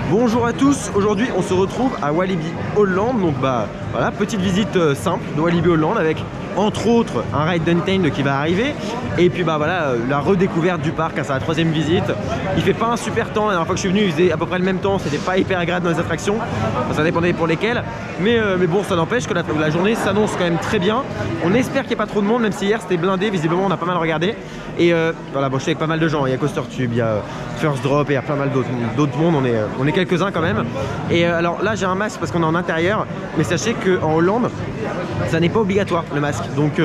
Bonjour à tous, aujourd'hui on se retrouve à Walibi Holland. Donc bah voilà, petite visite simple de Walibi Holland avec entre autres un ride d'Untamed qui va arriver. Et puis bah voilà, la redécouverte du parc, hein, c'est la troisième visite. Il fait pas un super temps, la dernière fois que je suis venu il faisait à peu près le même temps, c'était pas hyper agréable dans les attractions, enfin, ça dépendait pour lesquelles. Mais bon, ça n'empêche que la journée s'annonce quand même très bien. On espère qu'il n'y a pas trop de monde, même si hier c'était blindé, visiblement on a pas mal regardé. Et voilà, bon, je suis avec pas mal de gens, il y a Coaster Tube, il y a First Drop et il y a plein mal d'autres mondes, on est quelques-uns quand même. Et alors là j'ai un masque parce qu'on est en intérieur, mais sachez qu'en Hollande ça n'est pas obligatoire le masque, donc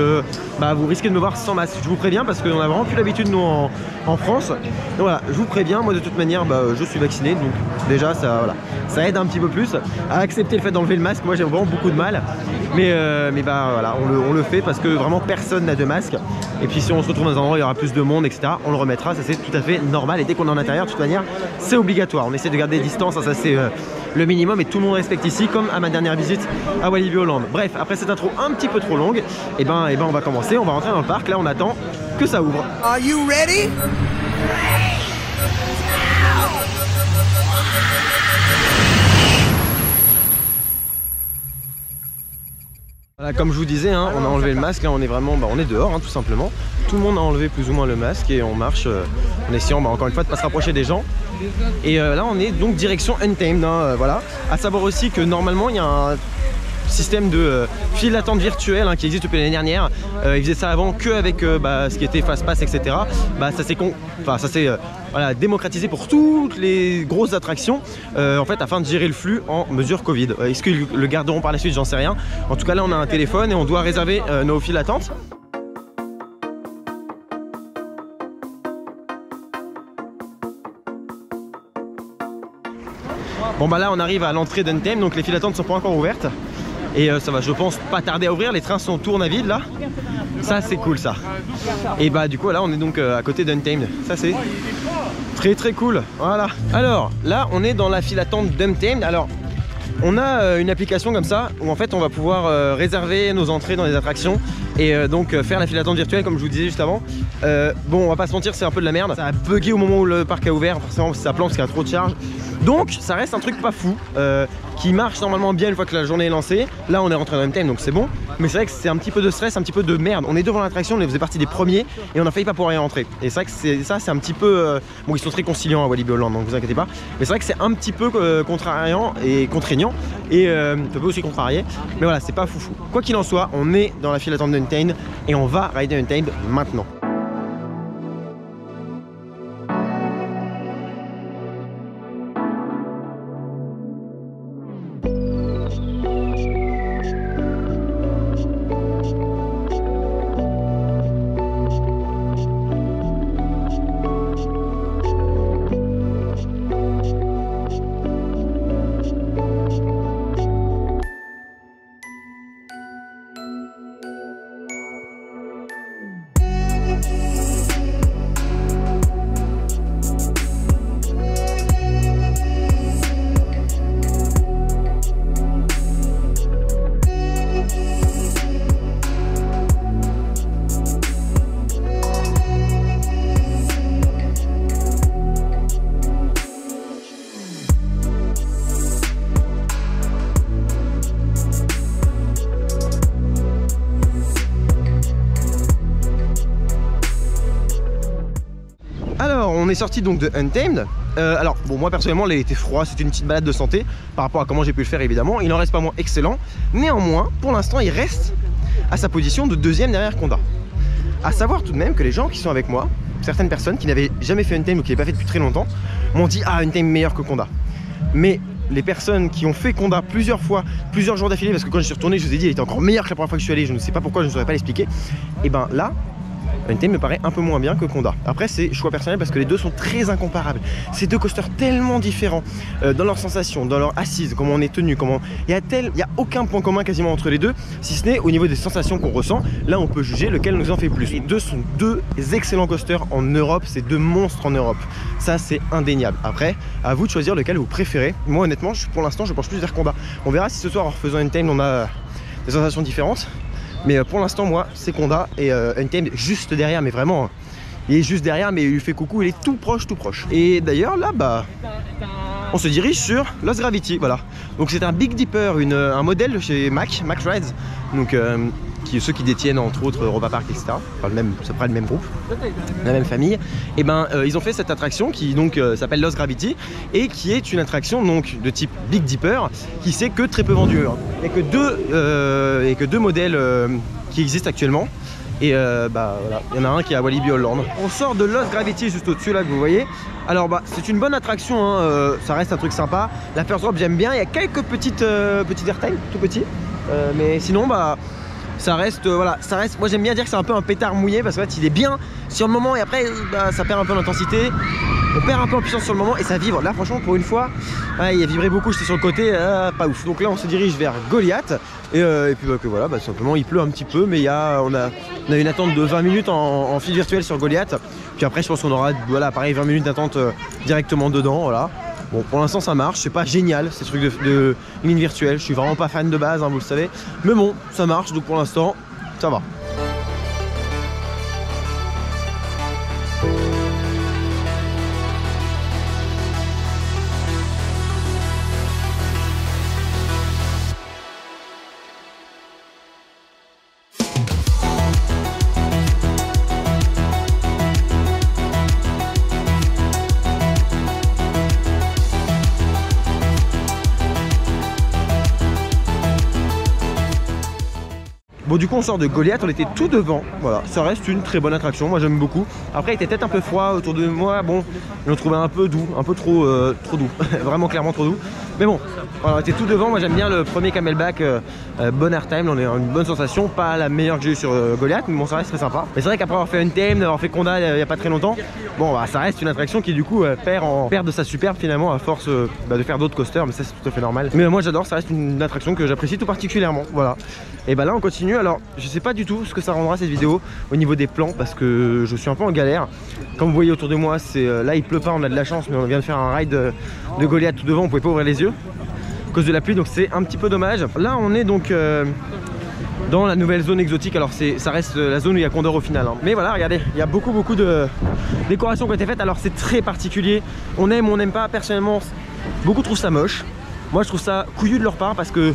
bah, vous risquez de me voir sans masque, je vous préviens, parce qu'on a vraiment plus l'habitude nous en France. Donc voilà, je vous préviens, moi de toute manière bah, je suis vacciné, donc déjà ça, voilà, ça aide un petit peu plus à accepter le fait d'enlever le masque. Moi j'ai vraiment beaucoup de mal, mais bah voilà, on le fait parce que vraiment personne n'a de masque. Et puis si on se retrouve dans un endroit où il y aura plus de monde, etc., on le remettra, ça c'est tout à fait normal. Et dès qu'on est en intérieur, de toute manière, c'est obligatoire. On essaie de garder des distances, hein, ça c'est le minimum, et tout le monde respecte ici, comme à ma dernière visite à Walibi Holland. Bref, après cette intro un petit peu trop longue, et ben on va commencer, on va rentrer dans le parc. Là on attend que ça ouvre. Are you ready? Voilà, comme je vous disais, hein, on a enlevé le masque, là on est vraiment, bah, on est dehors hein, tout simplement. Tout le monde a enlevé plus ou moins le masque et on marche en essayant bah, encore une fois de ne pas se rapprocher des gens. Et là on est donc direction Untamed, hein, voilà. À savoir aussi que normalement il y a un système de file d'attente virtuelle hein, qui existe depuis l'année dernière. Ils faisaient ça avant que avec bah, ce qui était Fastpass, etc. Bah, ça s'est voilà, démocratisé pour toutes les grosses attractions en fait, afin de gérer le flux en mesure Covid. Est-ce qu'ils le garderont par la suite? J'en sais rien. En tout cas là on a un téléphone et on doit réserver nos files d'attente. Bon bah là on arrive à l'entrée d'Untamed, donc les files d'attente ne sont pas encore ouvertes. Et ça va, je pense, pas tarder à ouvrir. Les trains tournent à vide là. Ça c'est cool ça. Et bah du coup là on est donc à côté d'Untamed. Ça c'est très très cool. Voilà. Alors là on est dans la file d'attente d'Untamed. Alors on a une application comme ça où en fait on va pouvoir réserver nos entrées dans les attractions et donc faire la file d'attente virtuelle comme je vous disais juste avant. Bon, on va pas se mentir, c'est un peu de la merde. Ça a bugué au moment où le parc a ouvert, forcément ça plante parce qu'il y a trop de charge. Donc ça reste un truc pas fou qui marche normalement bien une fois que la journée est lancée. Là on est rentré dans le thème donc c'est bon. Mais c'est vrai que c'est un petit peu de stress, un petit peu de merde. On est devant l'attraction, on faisait partie des premiers et on a failli pas pouvoir y rentrer. Et c'est vrai que c'est un petit peu... bon, ils sont très conciliants à Walibi Holland, donc vous inquiétez pas. Mais c'est vrai que c'est un petit peu contrariant et contraignant. Et ça peut aussi contrarier. Mais voilà, c'est pas foufou. Quoi qu'il en soit, on est dans la file d'attente d'Untamed et on va rider Untamed maintenant. On est sorti donc de Untamed. Alors bon, moi personnellement il était froid, c'était une petite balade de santé par rapport à comment j'ai pu le faire évidemment. Il n'en reste pas moins excellent. Néanmoins pour l'instant il reste à sa position de deuxième derrière Conda. À savoir tout de même que les gens qui sont avec moi, certaines personnes qui n'avaient jamais fait Untamed ou qui n'avaient pas fait depuis très longtemps, m'ont dit ah Untamed meilleur que Conda. Mais les personnes qui ont fait Conda plusieurs fois, plusieurs jours d'affilée, parce que quand je suis retourné je vous ai dit il était encore meilleur que la première fois que je suis allé, je ne sais pas pourquoi, je ne saurais pas l'expliquer. Et ben là Untamed me paraît un peu moins bien que Conda. Après c'est choix personnel parce que les deux sont très incomparables. Ces deux coasters tellement différents dans leurs sensations, dans leur assise, comment on est tenu, comment... Il y a aucun point commun quasiment entre les deux, si ce n'est au niveau des sensations qu'on ressent. Là on peut juger lequel nous en fait plus. Les deux sont deux excellents coasters en Europe, c'est deux monstres en Europe. Ça c'est indéniable. Après, à vous de choisir lequel vous préférez. Moi honnêtement, pour l'instant je penche plus vers Conda. On verra si ce soir en refaisant Untamed on a des sensations différentes. Mais pour l'instant moi c'est Conda et Untamed juste derrière, mais vraiment il est juste derrière, mais il lui fait coucou, il est tout proche. Et d'ailleurs là bah on se dirige sur Lost Gravity, voilà. Donc c'est un Big Dipper, un modèle de chez Mack Rides, donc ceux qui détiennent entre autres Europa Park, etc. Enfin, c'est près le même groupe, la même famille. Et ben ils ont fait cette attraction qui donc s'appelle Lost Gravity et qui est une attraction donc de type Big Dipper qui s'est que très peu vendue. Hein. Il n'y a que deux modèles qui existent actuellement. Et bah voilà, il y en a un qui est à Walibi Holland. On sort de Lost Gravity juste au-dessus là que vous voyez. Alors bah c'est une bonne attraction, hein, ça reste un truc sympa. La First Drop j'aime bien, il y a quelques petites airtime, tout petits. Mais sinon bah ça reste, voilà, ça reste. Moi j'aime bien dire que c'est un peu un pétard mouillé parce qu'en fait il est bien sur le moment et après bah, ça perd un peu l'intensité. On perd un peu en puissance sur le moment et ça vibre. Là franchement pour une fois, il a vibré beaucoup, j'étais sur le côté, pas ouf. Donc là on se dirige vers Goliath et puis bah, que voilà, bah, simplement il pleut un petit peu mais on a une attente de 20 minutes en fil virtuel sur Goliath. Puis après je pense qu'on aura voilà, pareil 20 minutes d'attente directement dedans, voilà. Bon pour l'instant ça marche, c'est pas génial ces trucs de ligne virtuelle, je suis vraiment pas fan de base, hein, vous le savez. Mais bon ça marche donc pour l'instant ça va. Bon du coup on sort de Goliath, on était tout devant, voilà, ça reste une très bonne attraction, moi j'aime beaucoup. Après il était peut-être un peu froid autour de moi, bon, je le trouvais un peu doux, un peu trop doux, vraiment clairement trop doux. Mais bon, voilà, on était tout devant, moi j'aime bien le premier Camelback, bon airtime, on a une bonne sensation, pas la meilleure que j'ai eu sur Goliath, mais bon ça reste très sympa. Mais c'est vrai qu'après avoir fait Untamed, d'avoir fait Conda il n'y a pas très longtemps, bon bah, ça reste une attraction qui du coup perd de sa superbe finalement à force de faire d'autres coasters, mais ça c'est tout à fait normal. Mais moi j'adore, ça reste une attraction que j'apprécie tout particulièrement, voilà. Et bah là on continue. Alors je sais pas du tout ce que ça rendra cette vidéo au niveau des plans parce que je suis un peu en galère. Comme vous voyez autour de moi, là il pleut pas, on a de la chance, mais on vient de faire un ride de Goliath tout devant, on pouvait pas ouvrir les yeux à cause de la pluie, donc c'est un petit peu dommage. Là on est donc dans la nouvelle zone exotique, alors ça reste la zone où il y a Condor au final, hein. Mais voilà regardez, il y a beaucoup de décorations qui ont été faites, alors c'est très particulier, on aime ou on n'aime pas, personnellement beaucoup trouvent ça moche. Moi je trouve ça couillu de leur part parce que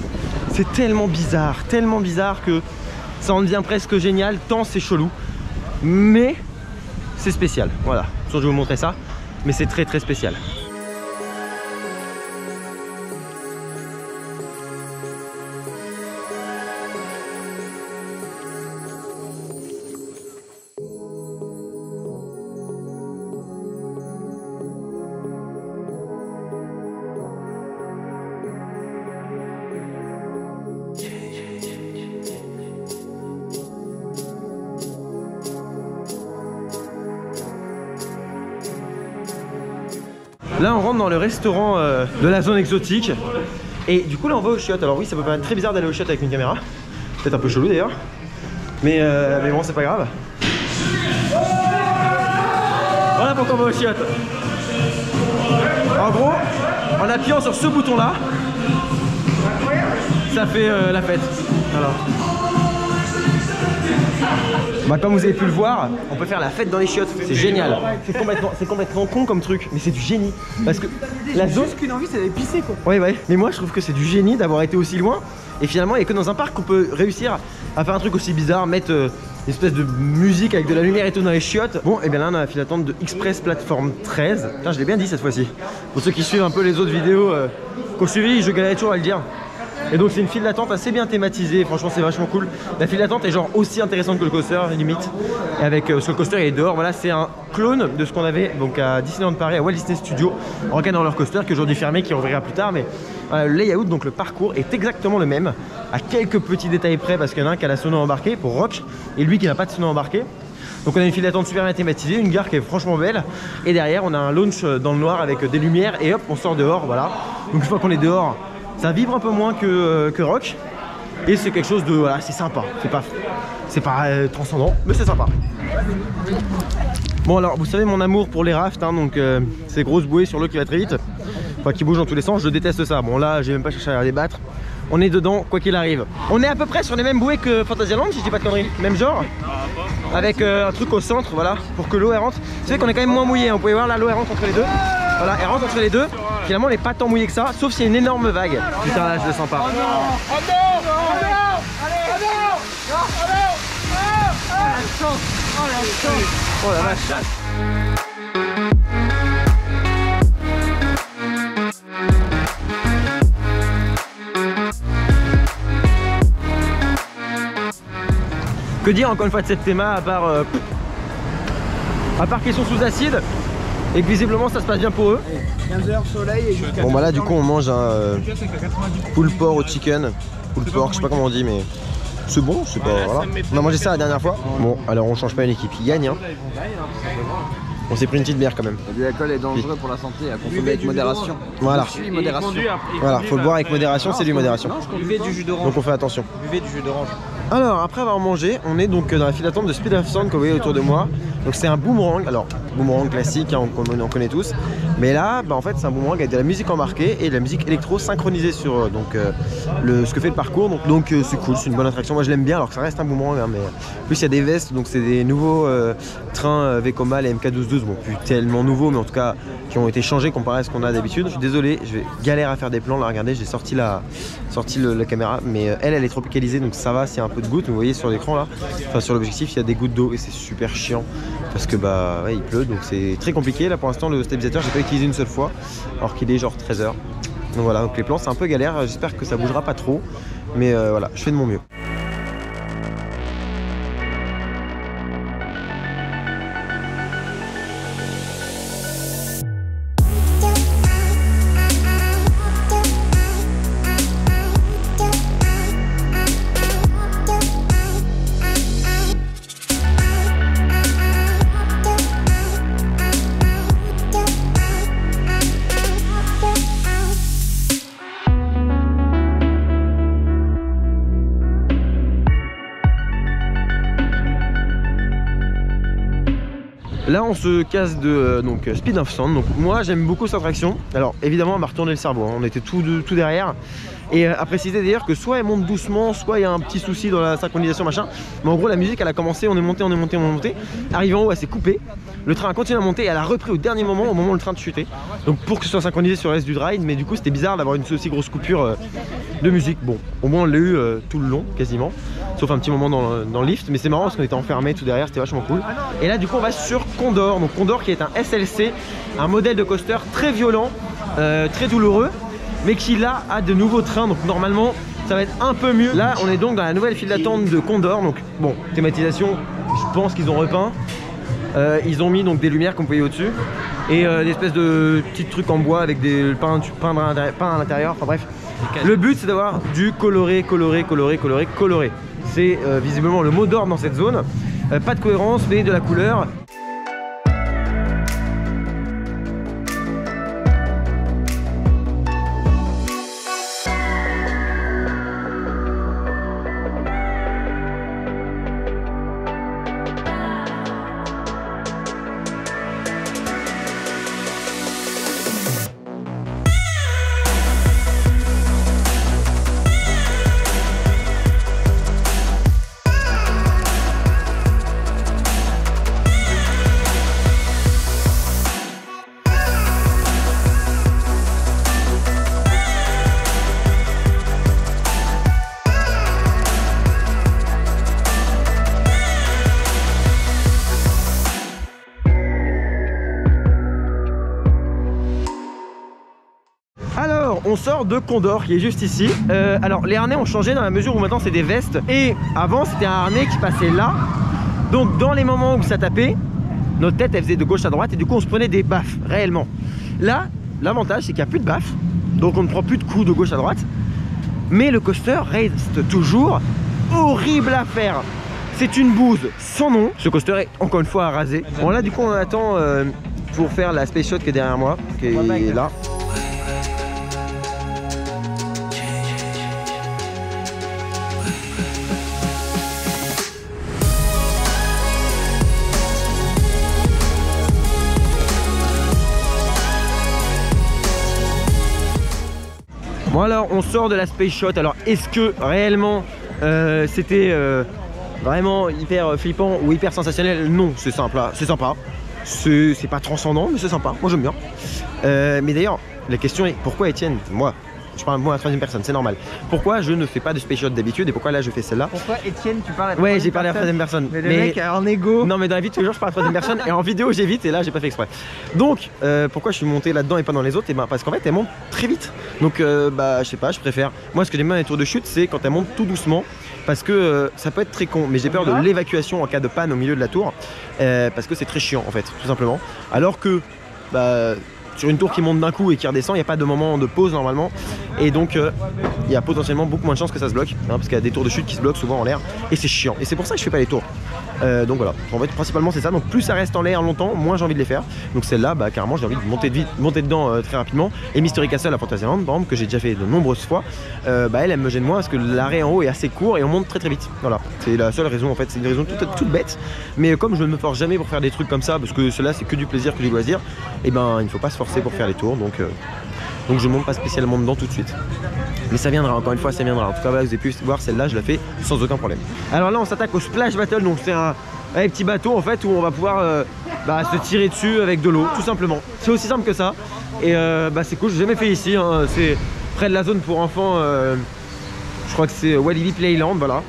c'est tellement bizarre que ça en devient presque génial, tant c'est chelou. Mais c'est spécial, voilà. Je vais vous montrer ça, mais c'est très spécial. Là on rentre dans le restaurant de la zone exotique. Et du coup là on va au chiottes. Alors oui ça peut paraître très bizarre d'aller au chiottes avec une caméra. Peut-être un peu chelou d'ailleurs. Mais bon c'est pas grave. Voilà pourquoi on va au chiottes. En gros, en appuyant sur ce bouton là, ça fait la fête. Voilà. Bah, comme vous avez pu le voir, on peut faire la fête dans les chiottes, c'est génial. C'est complètement con comme truc, mais c'est du génie. Parce que la zone. Juste qu'une envie, c'est d'aller pisser quoi. Ouais, mais moi je trouve que c'est du génie d'avoir été aussi loin. Et finalement, il n'y a que dans un parc qu'on peut réussir à faire un truc aussi bizarre, mettre une espèce de musique avec de la lumière et tout dans les chiottes. Bon, et bien là on a la file d'attente de Express Plateforme 13. Putain, je l'ai bien dit cette fois-ci. Pour ceux qui suivent un peu les autres vidéos qu'on suivit, je galérais toujours à le dire. Et donc c'est une file d'attente assez bien thématisée, franchement c'est vachement cool. La file d'attente est genre aussi intéressante que le coaster limite. Et avec ce coaster il est dehors, voilà c'est un clone de ce qu'on avait donc à Disneyland Paris, à Walt Disney Studios, Rock'n Roller Coaster qui est aujourd'hui fermé, qui ouvrira plus tard. Mais voilà, le layout, donc le parcours est exactement le même, à quelques petits détails près parce qu'il y en a un qui a la sono embarquée pour Rock et lui qui n'a pas de sono embarquée. Donc on a une file d'attente super bien thématisée, une gare qui est franchement belle. Et derrière on a un launch dans le noir avec des lumières et hop on sort dehors, voilà. Donc une fois qu'on est dehors, ça vibre un peu moins que Rock. Et c'est quelque chose de, voilà, c'est sympa. C'est pas transcendant, mais c'est sympa. Bon alors vous savez mon amour pour les rafts, hein, donc ces grosses bouées sur l'eau qui va très vite, enfin qui bougent dans tous les sens, je déteste ça. Bon là j'ai même pas cherché à les battre. On est dedans quoi qu'il arrive. On est à peu près sur les mêmes bouées que Fantasyland si je dis pas de conneries. Même genre. Avec un truc au centre, voilà, pour que l'eau elle rentre. Vous savez qu'on est quand même moins mouillé, hein. Vous pouvez voir là l'eau elle rentre entre les deux. Voilà, elle rentre entre les deux. Finalement, elle n'est pas tant mouillée que ça, sauf s'il y a une énorme vague. Putain, là, je le sens pas. Oh la vache. Que dire encore une fois de cette théma à part qu'ils sont sous acide et que visiblement ça se passe bien pour eux. 15h soleil et jusqu'à... Bon bah là du coup on mange un pulled pork au chicken. Pulled pork, je sais pas comment on dit mais c'est bon, c'est pas... Voilà. On a mangé ça la dernière fois. Bon alors on change pas une équipe qui gagne hein. On s'est pris une petite bière quand même. L'alcool est dangereux pour la santé, à consommer avec modération. Voilà. Modération. Voilà, faut le boire avec modération, c'est du modération. Buvez du jus d'orange. Donc on fait attention. Buvez du jus d'orange. Alors après avoir mangé, on est donc dans la file d'attente de Speed of Sound que vous voyez autour de moi. Donc c'est un boomerang, alors boomerang classique, hein, on connaît tous. Mais là, bah, en fait c'est un boomerang avec de la musique embarquée et de la musique électro synchronisée sur ce que fait le parcours. Donc c'est cool, c'est une bonne attraction. Moi je l'aime bien alors que ça reste un boomerang. Hein, mais en plus il y a des vestes, donc c'est des nouveaux trains Vekoma, les MK1212. Bon plus tellement nouveaux mais en tout cas qui ont été changés comparé à ce qu'on a d'habitude. Je suis désolé, je vais galère à faire des plans là, regardez, j'ai sorti la caméra. Mais elle est tropicalisée donc ça va, s'il y a un peu de gouttes. Vous voyez sur l'écran là, enfin sur l'objectif il y a des gouttes d'eau et c'est super chiant parce que bah ouais, il pleut donc c'est très compliqué. Là pour l'instant le stabilisateur j'ai pas utilisé une seule fois alors qu'il est genre 13h. Donc voilà, donc les plans c'est un peu galère, j'espère que ça bougera pas trop mais voilà, je fais de mon mieux. Là on se casse de Speed of Sound, donc moi j'aime beaucoup cette attraction. Alors évidemment elle m'a retourné le cerveau, hein. On était tout derrière. Et à préciser d'ailleurs que soit elle monte doucement, soit il y a un petit souci dans la synchronisation machin. Mais en gros la musique elle a commencé, on est monté. Arrivé en haut elle s'est coupée. Le train a continué à monter et elle a repris au dernier moment, au moment où le train de chuter. Donc pour que ce soit synchronisé sur le reste du ride, mais du coup c'était bizarre d'avoir une aussi grosse coupure de musique. Bon, au moins on l'a eu tout le long quasiment. Sauf un petit moment dans le lift, mais c'est marrant parce qu'on était enfermés tout derrière, c'était vachement cool. Et là du coup on va sur Condor, donc Condor qui est un SLC, un modèle de coaster très violent, très douloureux, mais qui là a de nouveaux trains, donc normalement ça va être un peu mieux. Là on est donc dans la nouvelle file d'attente de Condor, donc bon, thématisation, je pense qu'ils ont repeint. Ils ont mis donc des lumières comme vous voyez au-dessus et des espèces de petits trucs en bois avec des pains à l'intérieur, enfin bref. Le but c'est d'avoir du coloré. C'est visiblement le mot d'ordre dans cette zone. Pas de cohérence mais de la couleur. On sort de Condor qui est juste ici. Alors les harnais ont changé dans la mesure où maintenant c'est des vestes et avant c'était un harnais qui passait là. Donc dans les moments où ça tapait, notre tête elle faisait de gauche à droite et du coup on se prenait des baffes réellement. Là l'avantage c'est qu'il n'y a plus de baffes, donc on ne prend plus de coups de gauche à droite. Mais le coaster reste toujours horrible à faire. C'est une bouse sans nom. Ce coaster est encore une fois à raser. Bon là du coup on attend pour faire la Space Shot qui est derrière moi, qui est là. Bon alors on sort de la Space Shot. Alors est-ce que réellement c'était vraiment hyper flippant ou hyper sensationnel? Non, c'est simple, c'est sympa. C'est pas transcendant mais c'est sympa, moi j'aime bien. Mais d'ailleurs, la question est pourquoi Étienne, moi, je parle moi à la troisième personne, c'est normal. Pourquoi je ne fais pas de space shot d'habitude et pourquoi là je fais celle-là? Pourquoi Étienne, tu parles à la Ouais, j'ai parlé à la troisième personne. Mais le mec a un ego. Non, mais dans la vie de tous les jours, je parle à la troisième personne et en vidéo j'évite et là j'ai pas fait exprès. Donc, pourquoi je suis monté là-dedans et pas dans les autres? Et ben parce qu'en fait elle monte très vite. Donc, bah, je sais pas, je préfère. Moi, ce que j'aime bien dans les tours de chute, c'est quand elle monte tout doucement. Parce que ça peut être très con, mais j'ai peur de l'évacuation en cas de panne au milieu de la tour. Parce que c'est très chiant en fait, tout simplement. Alors que, bah, sur une tour qui monte d'un coup et qui redescend, il n'y a pas de moment de pause normalement. Et donc il y a potentiellement beaucoup moins de chances que ça se bloque, hein, parce qu'il y a des tours de chute qui se bloquent souvent en l'air. Et c'est chiant. Et c'est pour ça que je fais pas les tours. Donc voilà, en fait principalement c'est ça. Donc plus ça reste en l'air longtemps, moins j'ai envie de les faire. Donc celle-là, bah carrément j'ai envie de monter dedans très rapidement. Et Mystery Castle à Fantasyland, par exemple, que j'ai déjà fait de nombreuses fois, bah elle me gêne moins parce que l'arrêt en haut est assez court et on monte très très vite. Voilà, c'est la seule raison en fait, c'est une raison toute bête. Mais comme je ne me force jamais pour faire des trucs comme ça, parce que cela c'est que du plaisir, que du loisir, et ben il ne faut pas se forcer pour faire les tours. Donc je monte pas spécialement dedans tout de suite. Mais ça viendra, encore une fois ça viendra. En tout cas voilà, vous avez pu voir celle-là, je la fais sans aucun problème. Alors là on s'attaque au Splash Battle, donc c'est un petit bateau en fait où on va pouvoir se tirer dessus avec de l'eau, tout simplement. C'est aussi simple que ça. Et bah c'est cool, j'ai jamais fait ici, hein. C'est près de la zone pour enfants, je crois que c'est Walibi Playland, voilà.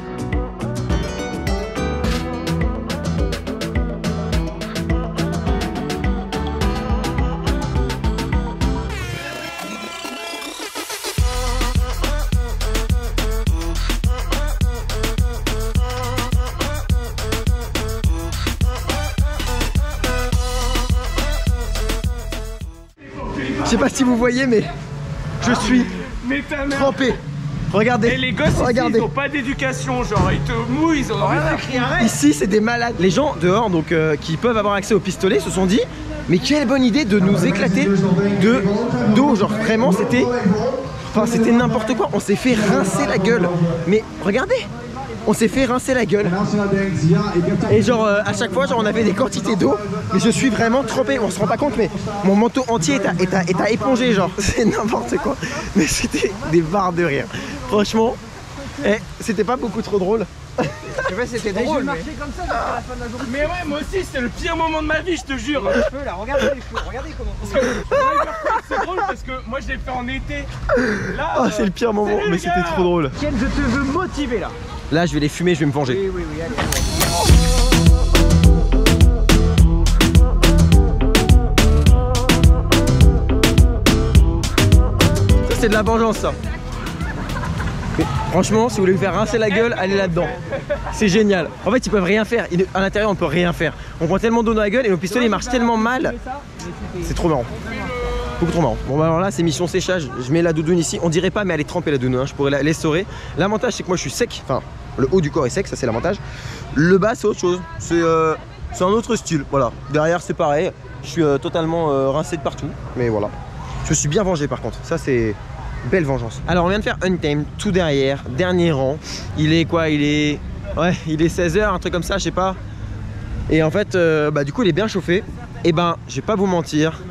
Je sais pas si vous voyez, mais je suis trempé. Regardez. Et les gosses regardez. Ici, ils ont pas d'éducation, genre ils te mouillent, ils ont rien écrit, arrête. Ici c'est des malades. Les gens dehors donc qui peuvent avoir accès au pistolet se sont dit mais quelle bonne idée de nous éclater d'eau, genre vraiment c'était n'importe quoi. On s'est fait rincer la gueule. Mais regardez, on s'est fait rincer la gueule. Et genre à chaque fois genre on avait des quantités d'eau. Mais je suis vraiment trempé, on se rend pas compte mais mon manteau entier est à éponger genre. C'est n'importe quoi. Mais c'était des barres de rire. Franchement, c'était pas beaucoup trop drôle. Je sais, c'était drôle. Mais... comme ça jusqu'à la fin de la journée. Mais ouais, moi aussi, c'était le pire moment de ma vie, je te jure. Les cheveux, là, regardez les cheveux, regardez comment. C'est drôle parce que moi je l'ai fait en été. Là, Oh, c'est le pire moment, mais c'était trop drôle. Tiens, je te veux motiver là. Là, je vais les fumer, je vais me venger. Oui, allez. Ça, c'est de la vengeance, ça. Mais franchement, si vous voulez vous faire rincer la gueule, allez là-dedans. C'est génial. En fait, ils peuvent rien faire. À l'intérieur, on peut rien faire. On prend tellement d'eau dans la gueule et nos pistolets marchent tellement mal. C'est trop marrant. Beaucoup trop marrant. Bon, bah alors là, c'est mission séchage. Je mets la doudoune ici. On dirait pas, mais elle est trempée la doudoune. Hein. Je pourrais l'essorer. L'avantage, c'est que moi, je suis sec. Enfin, le haut du corps est sec, ça, c'est l'avantage. Le bas, c'est autre chose. C'est un autre style. Voilà. Derrière, c'est pareil. Je suis totalement rincé de partout. Mais voilà. Je me suis bien vengé, par contre. Ça, c'est. Belle vengeance. Alors on vient de faire Untamed, tout derrière, dernier rang. Il est quoi? Il est 16 h, un truc comme ça, je sais pas. Et en fait, du coup il est bien chauffé. Et ben, je vais pas vous mentir,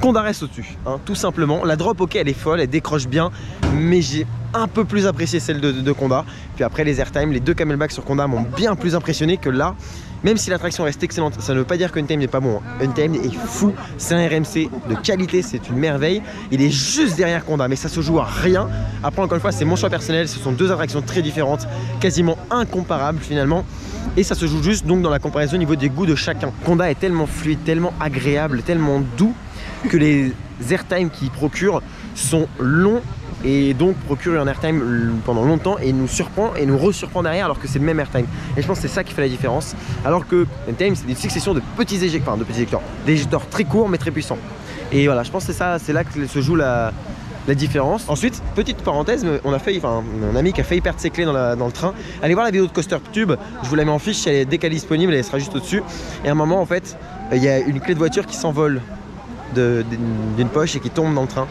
Conda reste au-dessus, hein, tout simplement. La drop, ok, elle est folle, elle décroche bien, mais j'ai un peu plus apprécié celle de Conda. Puis après les airtime, les deux camelbacks sur Conda m'ont bien plus impressionné que là. Même si l'attraction reste excellente, ça ne veut pas dire qu'Untamed n'est pas bon. Untamed est fou, c'est un RMC de qualité, c'est une merveille. Il est juste derrière Conda, mais ça se joue à rien. Après, encore une fois, c'est mon choix personnel, ce sont deux attractions très différentes, quasiment incomparables finalement. Et ça se joue juste donc dans la comparaison au niveau des goûts de chacun. Conda est tellement fluide, tellement agréable, tellement doux que les airtime qu'il procure sont longs et donc procure un airtime pendant longtemps et nous surprend et nous resurprend derrière alors que c'est le même airtime. Et je pense que c'est ça qui fait la différence. Alors que Untamed, c'est une succession de petits éjecteurs, des éjecteurs très courts mais très puissants. Et voilà, je pense que c'est ça, c'est là que se joue la différence. Ensuite, petite parenthèse, on a failli, un ami qui a failli perdre ses clés dans le train. Allez voir la vidéo de Coaster Tube, je vous la mets en fiche, dès qu'elle est disponible, elle sera juste au-dessus. Et à un moment, en fait, il y a une clé de voiture qui s'envole d'une poche et qui tombe dans le train,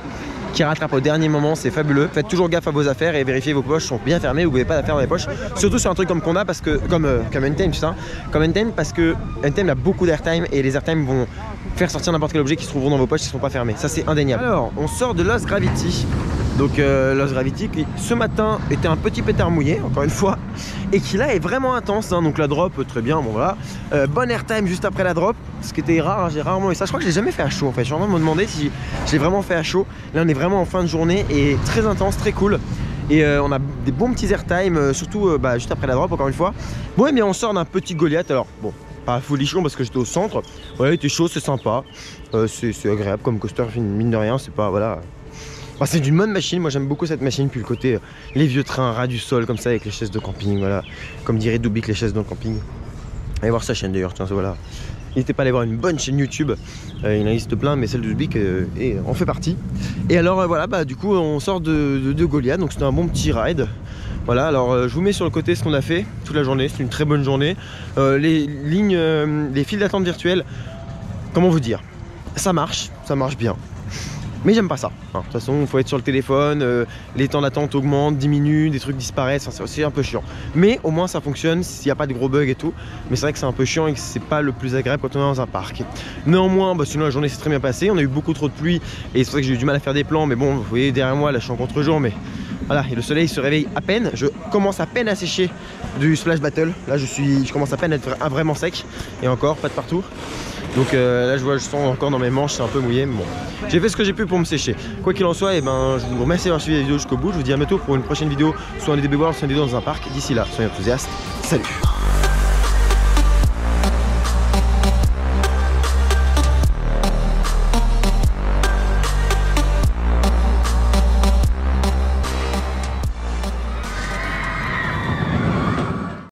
qui rattrape au dernier moment, c'est fabuleux. Faites toujours gaffe à vos affaires et vérifiez vos poches sont bien fermées, vous n'avez pas d'affaires dans les poches. Surtout sur un truc comme Conda, parce que comme Untamed, tu sais, comme Untamed, parce que Untamed a beaucoup d'airtime et les airtime vont faire sortir n'importe quel objet qui se trouveront dans vos poches qui ne sont pas fermés. Ça c'est indéniable. Alors, on sort de Lost Gravity. Donc Lost Gravity qui ce matin était un petit pétard mouillé, encore une fois, et qui là est vraiment intense, hein. Donc la drop, très bien, bon voilà. Bon airtime juste après la drop, ce qui était rare, hein, j'ai rarement eu ça. Je crois que je l'ai jamais fait à chaud en fait, je suis en train de me demander si je l'ai vraiment fait à chaud. Là on est vraiment en fin de journée et très intense, très cool. Et on a des bons petits airtime, surtout juste après la drop, encore une fois. Bon, et bien on sort d'un petit Goliath, alors bon, pas folichon parce que j'étais au centre. Ouais, il était chaud, c'est sympa, c'est agréable comme coaster, mine de rien, c'est pas, voilà. Enfin, c'est d'une bonne machine, moi j'aime beaucoup cette machine, puis le côté, les vieux trains ras du sol comme ça avec les chaises de camping, voilà. Comme dirait Dubik, les chaises de camping. Allez voir sa chaîne d'ailleurs, tiens, voilà. N'hésitez pas à aller voir une bonne chaîne YouTube, il en existe plein, mais celle de Dubik en fait partie. Et alors voilà, du coup on sort de Goliath, donc c'était un bon petit ride. Voilà, alors je vous mets sur le côté ce qu'on a fait toute la journée, c'est une très bonne journée. Les lignes, les files d'attente virtuelles, comment vous dire, ça marche bien. Mais j'aime pas ça, hein. De toute façon il faut être sur le téléphone, les temps d'attente augmentent, diminuent, des trucs disparaissent, enfin, c'est un peu chiant. Mais au moins ça fonctionne, s'il n'y a pas de gros bugs et tout. Mais c'est vrai que c'est un peu chiant et que c'est pas le plus agréable quand on est dans un parc. Néanmoins, sinon la journée s'est très bien passée, on a eu beaucoup trop de pluie et c'est pour ça que j'ai eu du mal à faire des plans. Mais bon, vous voyez derrière moi, là je suis en contre-jour, mais voilà, et le soleil se réveille à peine. Je commence à peine à sécher du Splash Battle. Là je commence à peine à être vraiment sec. Et encore, pas de partout. Donc là je sens encore dans mes manches, c'est un peu mouillé, mais bon. J'ai fait ce que j'ai pu pour me sécher. Quoi qu'il en soit, je vous remercie d'avoir suivi la vidéo jusqu'au bout. Je vous dis à bientôt pour une prochaine vidéo, soit en EDB World, soit en vidéo dans un parc. D'ici là, soyez enthousiastes. Salut!